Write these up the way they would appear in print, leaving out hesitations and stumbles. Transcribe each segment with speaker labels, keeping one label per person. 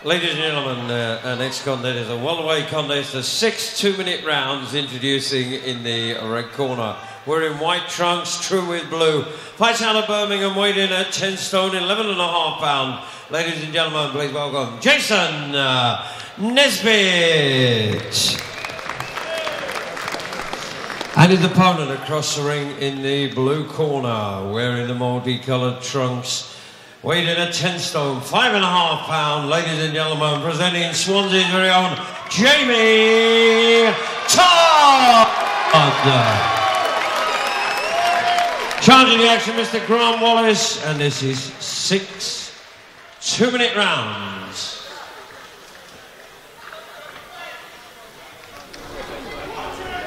Speaker 1: Ladies and gentlemen, our next contest is a welterweight contest of 6 two-minute rounds. Introducing in the red corner, wearing white trunks, trimmed with blue. Fights out of Birmingham, weighed in at 10 stone, 11.5 pounds. Ladies and gentlemen, please welcome Jason Nesbitt. And his opponent across the ring in the blue corner, wearing the multicoloured trunks. Weighed in at 10 stone, 5.5 pounds. Ladies and gentlemen, presenting Swansea's very own Jamie Todd. Charging the action, Mr. Grant Wallace, and this is 6 two-minute rounds.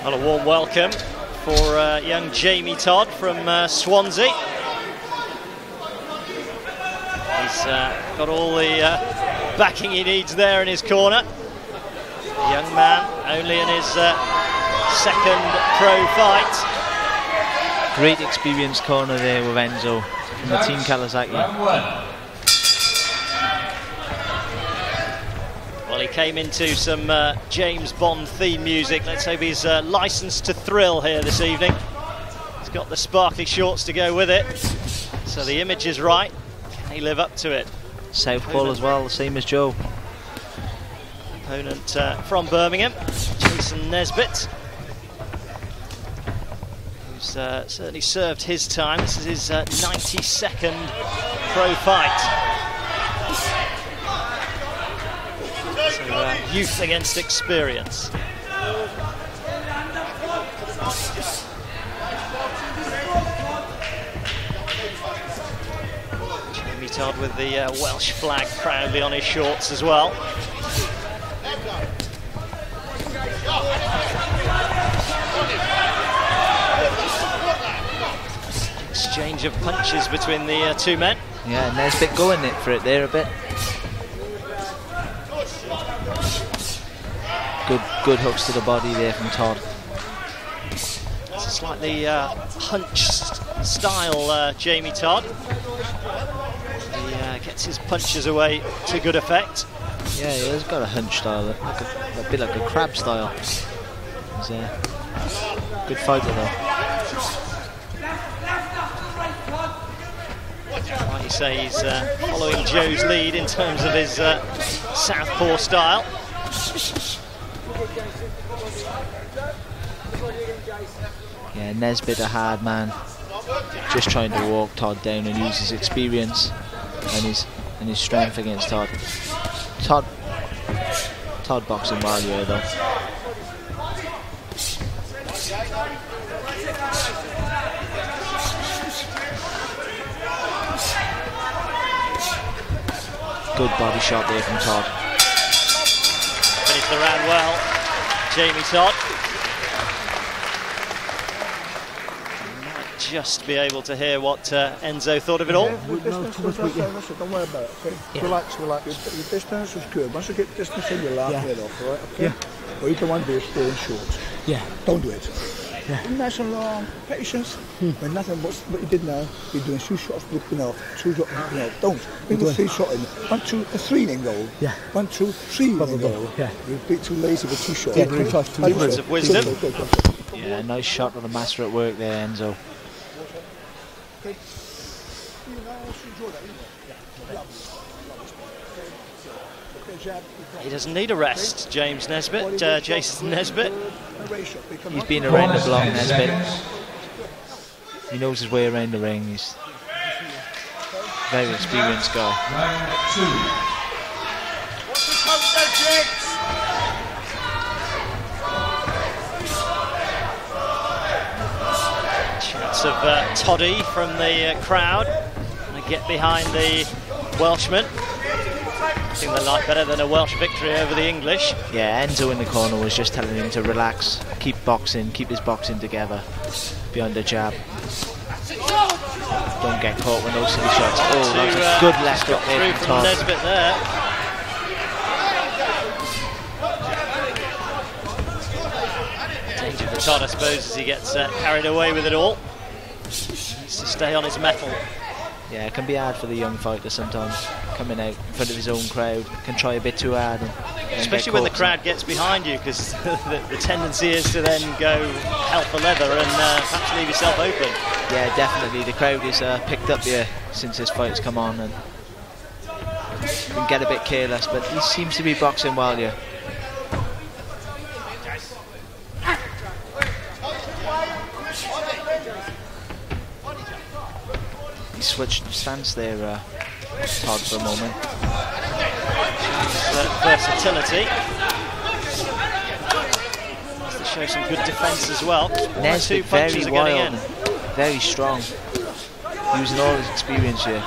Speaker 2: Well, a warm welcome for young Jamie Todd from Swansea. He's got all the backing he needs there in his corner. A young man, only in his second pro fight.
Speaker 3: Great experienced corner there with Enzo from the team Kawasaki.
Speaker 2: Well, he came into some James Bond theme music. Let's hope he's licensed to thrill here this evening. He's got the sparkly shorts to go with it, so the image is right. Can he live up to it?
Speaker 3: Southpaw as well, the same as Joe.
Speaker 2: Opponent from Birmingham, Jason Nesbitt, who's certainly served his time. This is his 92nd pro fight. So youth against experience. Jamie Todd with the Welsh flag proudly on his shorts as well. Exchange of punches between the two men.
Speaker 3: Yeah, Nesbitt going it for it there a bit. Good hooks to the body there from Todd.
Speaker 2: It's a slightly hunched style, Jamie Todd. He gets his punches away to good effect.
Speaker 3: Yeah, he's got a hunch style, like a bit like a crab style. He's a good fighter though.
Speaker 2: Like you say, he's following Joe's lead in terms of his southpaw style.
Speaker 3: Yeah, Nesbitt a hard man, just trying to walk Todd down and use his experience and his strength against Todd. Todd boxing well here though. Good body shot there from Todd.
Speaker 2: Finished the round well, Jamie Todd. Might just be able to hear what Enzo thought of it all.
Speaker 4: Don't worry about it, okay? Yeah. Relax. Your distance is good. Once you get distance in, you laugh it off, right? Okay? Yeah. What you don't want to do is stay in short. Yeah. Don't do it. Yeah. Nice and long, patience. When nothing but what you did now, you're doing 2 shots looking off, 2 shots looking off. Don't. Bring the 3 shot in. 1, 2, 3 in goal. Yeah. 1, 2, 3 in goal. Yeah. You're a bit too lazy with 2 shots. Yeah,
Speaker 2: words of wisdom.
Speaker 3: Yeah, nice shot of the master at work there, Enzo.
Speaker 2: He doesn't need a rest, James Nesbitt, Jason Nesbitt.
Speaker 3: He's been around the block, Nesbitt. He knows his way around the ring. He's a very experienced guy.
Speaker 2: Chance of Toddy from the crowd. And get behind the Welshman. Nothing they like better than a Welsh victory over the English.
Speaker 3: Yeah, Enzo in the corner was just telling him to relax, keep boxing, keep his boxing together behind the jab. Don't get caught with those silly shots. Oh, that's a good left hook there from Todd.
Speaker 2: Nesbitt there. Danger for Todd, I suppose, as he gets carried away with it all. Needs to stay on his mettle.
Speaker 3: Yeah, it can be hard for the young fighter sometimes, coming out in front of his own crowd, can try a bit too hard.
Speaker 2: Especially when the crowd gets behind you, because the tendency is to then go hell for leather and perhaps leave yourself open.
Speaker 3: Yeah, definitely. The crowd is picked up here since this fight's come on and can get a bit careless, but he seems to be boxing well here. He switched stance there, Todd, for a moment.
Speaker 2: Versatility. To show some good defence as well.
Speaker 3: Nesbitt very wild, very strong, using all his experience here.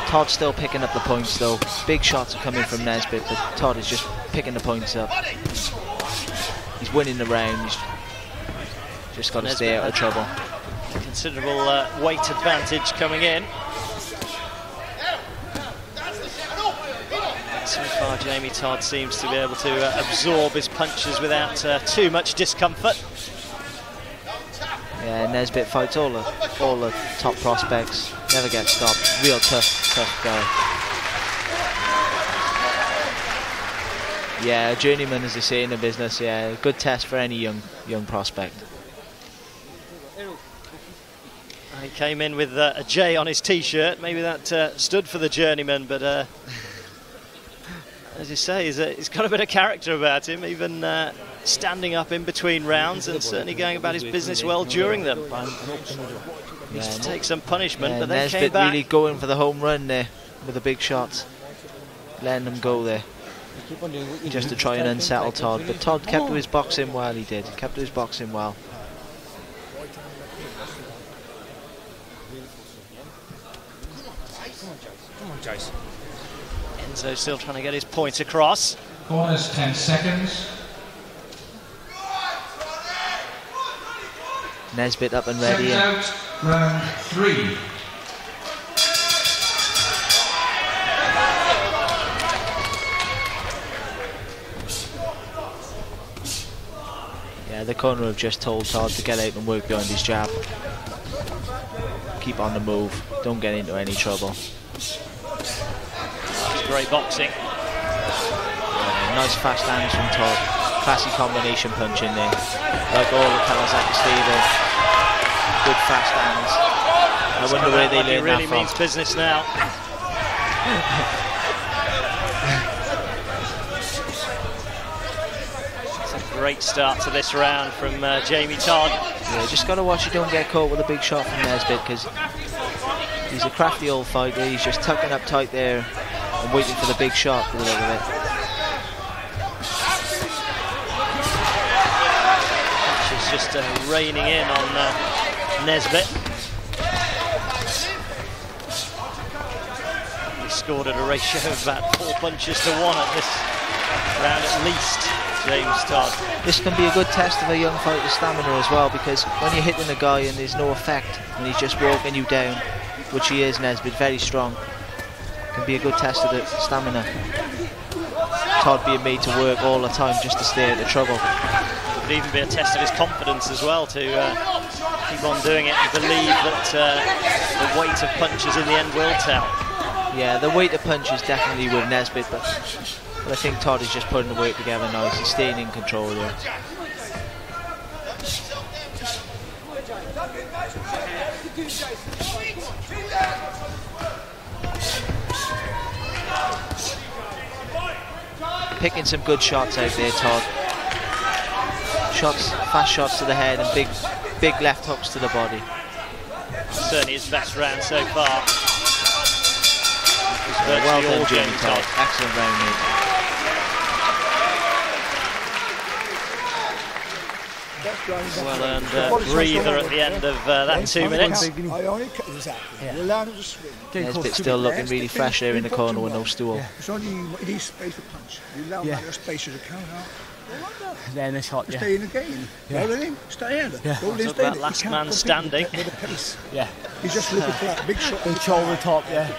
Speaker 3: Todd's still picking up the points though. Big shots are coming from Nesbitt, but Todd is just picking the points up. He's winning the round. He's just got to stay out of trouble.
Speaker 2: Considerable weight advantage coming in. So far, Jamie Todd seems to be able to absorb his punches without too much discomfort.
Speaker 3: Yeah, Nesbitt fights all the top prospects. Never gets stopped. Real tough guy. Yeah, a journeyman, as they say in the business. Yeah, good test for any young prospect.
Speaker 2: He came in with a J on his t-shirt. Maybe that stood for the journeyman, but as you say, he's got a bit of character about him, even standing up in between rounds and certainly going about his business well during them. He needs to take some punishment, but then
Speaker 3: Nesbitt
Speaker 2: came back.
Speaker 3: really going for the home run there with the big shots, letting them go there, just to try and unsettle Todd. But Todd kept to his boxing well. He did. He kept to his boxing well.
Speaker 2: Enzo still trying to get his point across.
Speaker 5: Corners 10 seconds.
Speaker 3: Nesbitt up and ready.
Speaker 5: Out, round 3.
Speaker 3: Yeah, the corner have just told Todd to get out and work behind his jab. Keep on the move. Don't get into any trouble.
Speaker 2: That's great boxing.
Speaker 3: Yeah, nice fast hands from Todd. Classy combination punching there. Like all the Kawasaki stable. Good fast hands. I wonder where they learned
Speaker 2: really
Speaker 3: that from.
Speaker 2: means business now. It's a great start to this round from Jamie Todd.
Speaker 3: Yeah, just got to watch you don't get caught with a big shot from Nesbitt, because he's a crafty old fighter. He's just tucking up tight there and waiting for the big shot to deliver it.
Speaker 2: She's just raining in on Nesbitt. He scored at a ratio of about 4 punches to 1 at this round at least, James Todd.
Speaker 3: This can be a good test of a young fighter's stamina as well, because when you're hitting a guy and there's no effect, when he's just walking you down, which he is, Nesbitt, very strong, can be a good test of the stamina. Todd being made to work all the time just to stay out of trouble.
Speaker 2: It could even be a test of his confidence as well, to keep on doing it and believe that the weight of punches in the end will tell.
Speaker 3: Yeah, the weight of punches definitely with Nesbitt, but I think Todd is just putting the weight together now. He's staying in control there. Picking some good shots out there, Todd. Shots, fast shots to the head and big left hooks to the body.
Speaker 2: Certainly his best round so far.
Speaker 3: Well done, Jamie Todd. Excellent round here.
Speaker 2: Well earned breather at the end of that 2 minutes.
Speaker 3: Nesbitt still looking really fresh there in the corner with no stool.
Speaker 4: It's only it is space for punch. You allow that space as a count out.
Speaker 6: Then it's hot,
Speaker 4: Stay in the game. Stay in.
Speaker 2: Talk about last man standing.
Speaker 6: Yeah.
Speaker 4: He's just looking for that big shot.
Speaker 6: Big shot over the top, yeah.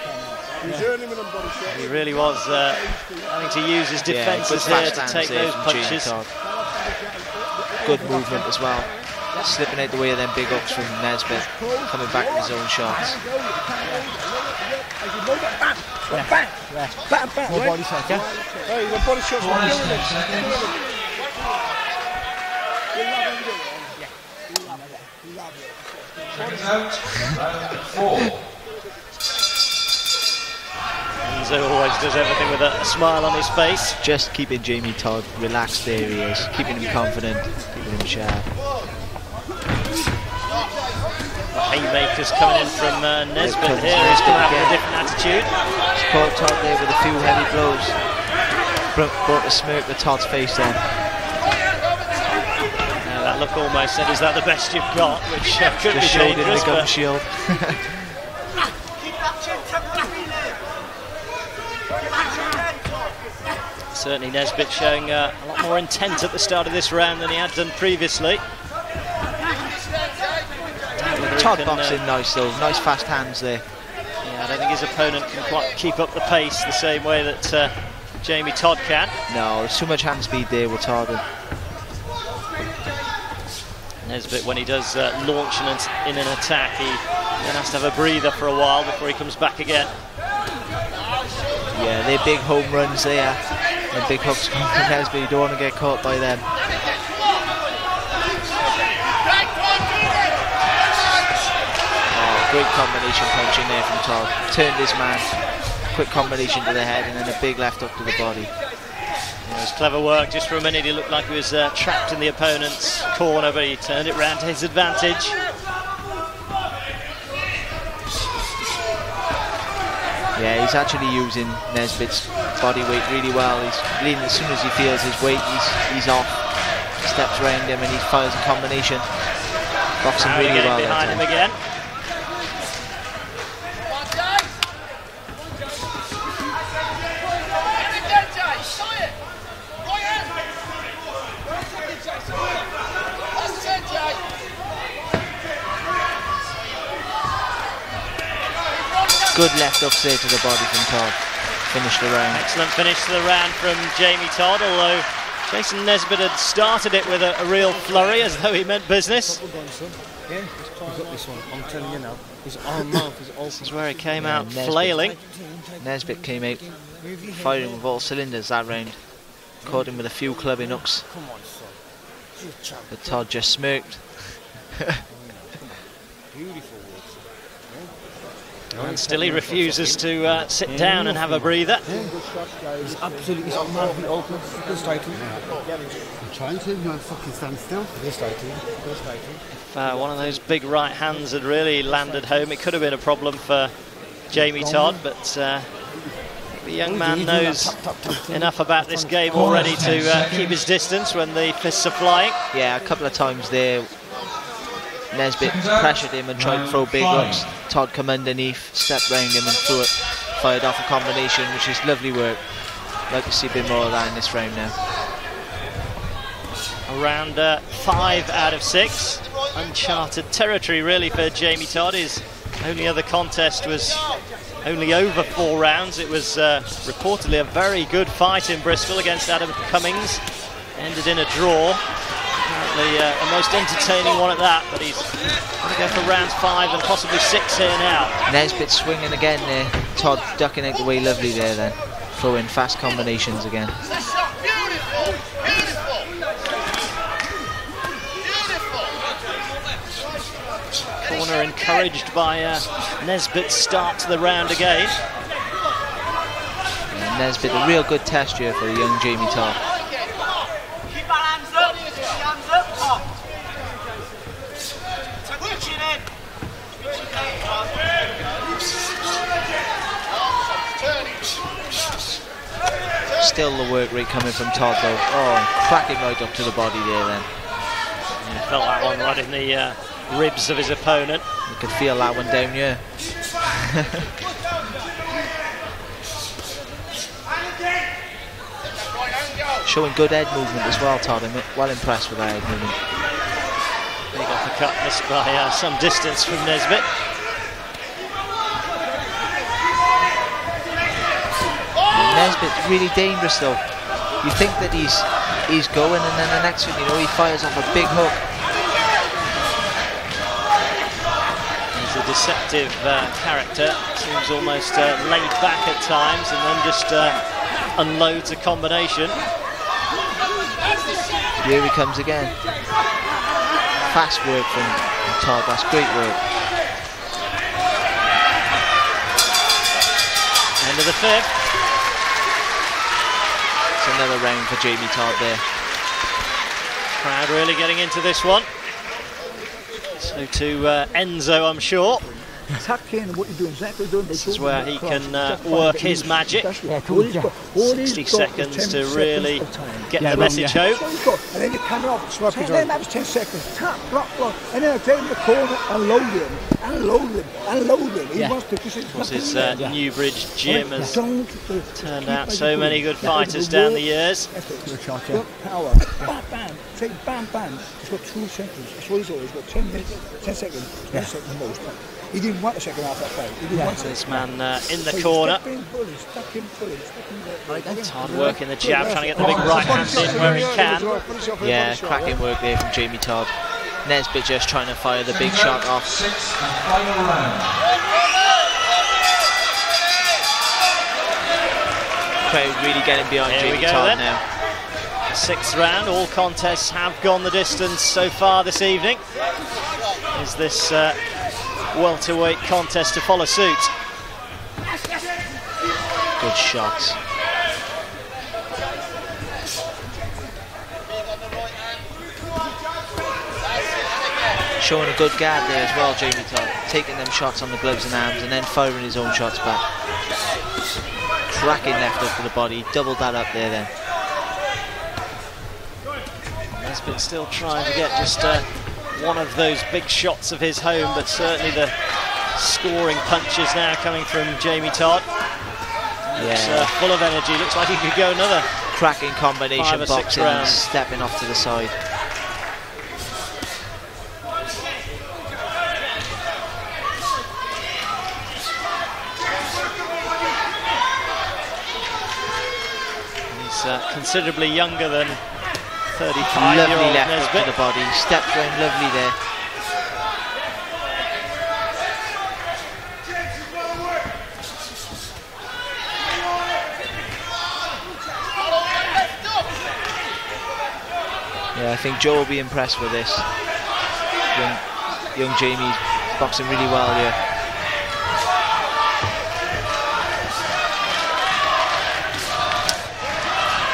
Speaker 2: He really was having to use his defences here to take those punches.
Speaker 3: Good movement as well. slipping out the way of them big hooks from Nesbitt, coming back with his own shots.
Speaker 6: More body shot, yeah?
Speaker 4: Hey, the body shots are doing it.
Speaker 2: As always, does everything with a smile on his face.
Speaker 3: Just keeping Jamie Todd relaxed, there he is, keeping him confident, keeping him sharp.
Speaker 2: The haymakers coming in from Nesbitt here. He's going to have a different attitude.
Speaker 3: He's caught Todd there with a few heavy blows. Brought a smirk to Todd's face then.
Speaker 2: That look almost said, is that the best you've got? Which could
Speaker 3: just
Speaker 2: be
Speaker 3: showed him
Speaker 2: dangerous.
Speaker 3: the gum shield.
Speaker 2: Certainly Nesbitt showing a lot more intent at the start of this round than he had done previously.
Speaker 3: Todd boxing nice though, nice fast hands there.
Speaker 2: Yeah, I don't think his opponent can quite keep up the pace the same way that Jamie Todd can.
Speaker 3: No, there's too much hand speed there with Todd.
Speaker 2: Nesbitt, when he does launch in an attack, he then has to have a breather for a while before he comes back again.
Speaker 3: Yeah, they're big home runs there. The big hooks come from Nesbitt, you don't want to get caught by them. Oh, great combination punch in there from Todd. Turned his man, quick combination to the head and then a big left hook to the body.
Speaker 2: It was clever work. Just for a minute he looked like he was trapped in the opponent's corner, but he turned it round to his advantage.
Speaker 3: Yeah, he's actually using Nesbitt's body weight really well. He's leading as soon as he feels his weight, he's off. Steps around him and he fires a combination. Boxing really well.
Speaker 2: Behind him again.
Speaker 3: Good left hooks there to the body from Todd. Finished the round.
Speaker 2: Excellent finish to the round from Jamie Todd, although Jason Nesbitt had started it with a real flurry as though he meant business.
Speaker 6: Yeah, he's got this one, I'm telling you now. His arm mouth is open.
Speaker 2: This is where he came out flailing.
Speaker 3: Nesbitt came out firing with all cylinders that round. Caught him with a few clubbing hooks. But Todd just smirked.
Speaker 2: And still he refuses to sit down and have a breather.
Speaker 6: He's absolutely, his arm mouth is open. Just tighten.
Speaker 7: I'm trying to, you fucking stand still.
Speaker 6: Just tighten.
Speaker 2: If one of those big right hands had really landed home, it could have been a problem for Jamie Todd, but the young man knows enough about this game already to keep his distance when the fists are flying.
Speaker 3: Yeah, a couple of times there Nesbitt pressured him and tried to throw big hooks. Todd come underneath, stepped round him and threw it, fired off a combination, which is lovely work. Like to see a bit more of that in this round now.
Speaker 2: Around 5 out of 6. Uncharted territory really for Jamie Todd. His only other contest was only over 4 rounds. It was reportedly a very good fight in Bristol against Adam Cummings. Ended in a draw. Apparently a most entertaining one at that, but he's going to go for rounds 5 and possibly 6 here now.
Speaker 3: Nesbitt swinging again there. Todd ducking out the way lovely there then. Throwing fast combinations again.
Speaker 2: Corner encouraged by Nesbitt's start to the round again.
Speaker 3: And Nesbitt, a real good test here for the young Jamie Todd. Still the work rate coming from Todd though. Oh, cracking right up to the body there then.
Speaker 2: Yeah, felt that one right in the ribs of his opponent.
Speaker 3: You could feel that one down here. Showing good head movement as well, Todd. I'm well impressed with that head movement.
Speaker 2: Big uppercut missed by some distance from Nesbitt.
Speaker 3: Nesbitt's really dangerous though. You think that he's going and then the next thing you know he fires off a big hook.
Speaker 2: deceptive character. Seems almost laid back at times, and then just unloads a combination.
Speaker 3: Here he comes again. Fast work from Todd, that's great work.
Speaker 2: End of the fifth.
Speaker 3: It's another round for Jamie Todd there.
Speaker 2: Crowd really getting into this one. So to Enzo, I'm sure. This is where he can work his magic. 60 seconds to really get the message home.
Speaker 4: And then you come off, and then that was 10 seconds. Tap, block, block. And then I take him the corner and load him, and load him, and load him. He wants to, because
Speaker 2: of course, his Newbridge gym has turned out so many good fighters down the years.
Speaker 4: Power. Bam, bam. Say bam, bam. He's got 2 seconds. That's what he's always got. 10 minutes, 10 seconds. 10 seconds most. He didn't want the second half that fight. He didn't want
Speaker 2: this man in the corner. Todd working the jab, trying to get the big right hand in where he can.
Speaker 3: Yeah, cracking work there from Jamie Todd. Nesbitt just trying to fire the big shot off. Crowd really getting behind Jamie Todd now.
Speaker 2: 6th round, all contests have gone the distance so far this evening. Is this welterweight contest to follow suit?
Speaker 3: Good shots. Showing a good guard there as well, Jamie Todd. Taking them shots on the gloves and arms and then firing his own shots back. Cracking left up to the body, doubled that up there then.
Speaker 2: Nesbitt still trying to get just one of those big shots of his home, but certainly the scoring punches now coming from Jamie Todd.
Speaker 3: Yeah,
Speaker 2: full of energy. Looks like he could go another
Speaker 3: cracking combination boxing and stepping off to the side.
Speaker 2: He's considerably younger than 35-year-old
Speaker 3: lovely left
Speaker 2: Nesbitt.
Speaker 3: up to the body, stepped around lovely there. Yeah, I think Joe will be impressed with this. Young Jamie's boxing really well here.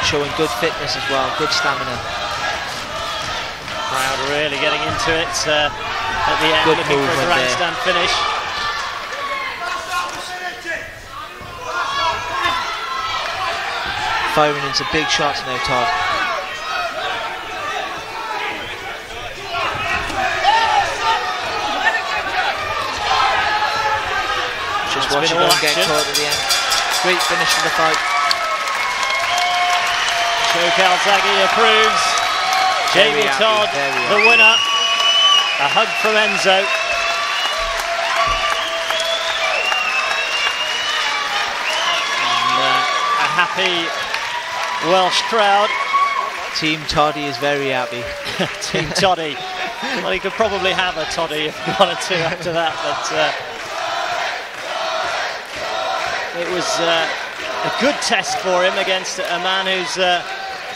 Speaker 3: Showing good fitness as well, good stamina.
Speaker 2: Crowd really getting into it at the end, looking for a grandstand finish.
Speaker 3: Firing in some big shots now, Todd. Just watching him get caught at the end. Great finish for the fight.
Speaker 2: Kalzagi approves. Jamie Todd, the winner. A hug from Enzo. And a happy Welsh crowd.
Speaker 3: Team Toddy is very happy.
Speaker 2: Team Toddy. Well, he could probably have a Toddy if he wanted to after that, but it was a good test for him against a man who's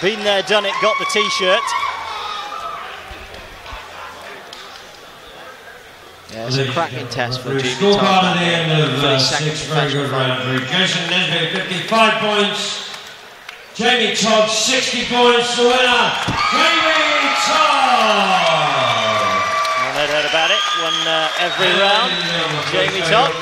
Speaker 2: been there, done it, got the T-shirt.
Speaker 3: Yeah, it's a cracking test for Jamie Todd for his second professional fight.
Speaker 1: Jason Nesbitt 55 points. Jamie Todd 60 points. The winner, Jamie Todd.
Speaker 2: Well, no doubt about it. Won every round. Jamie Todd.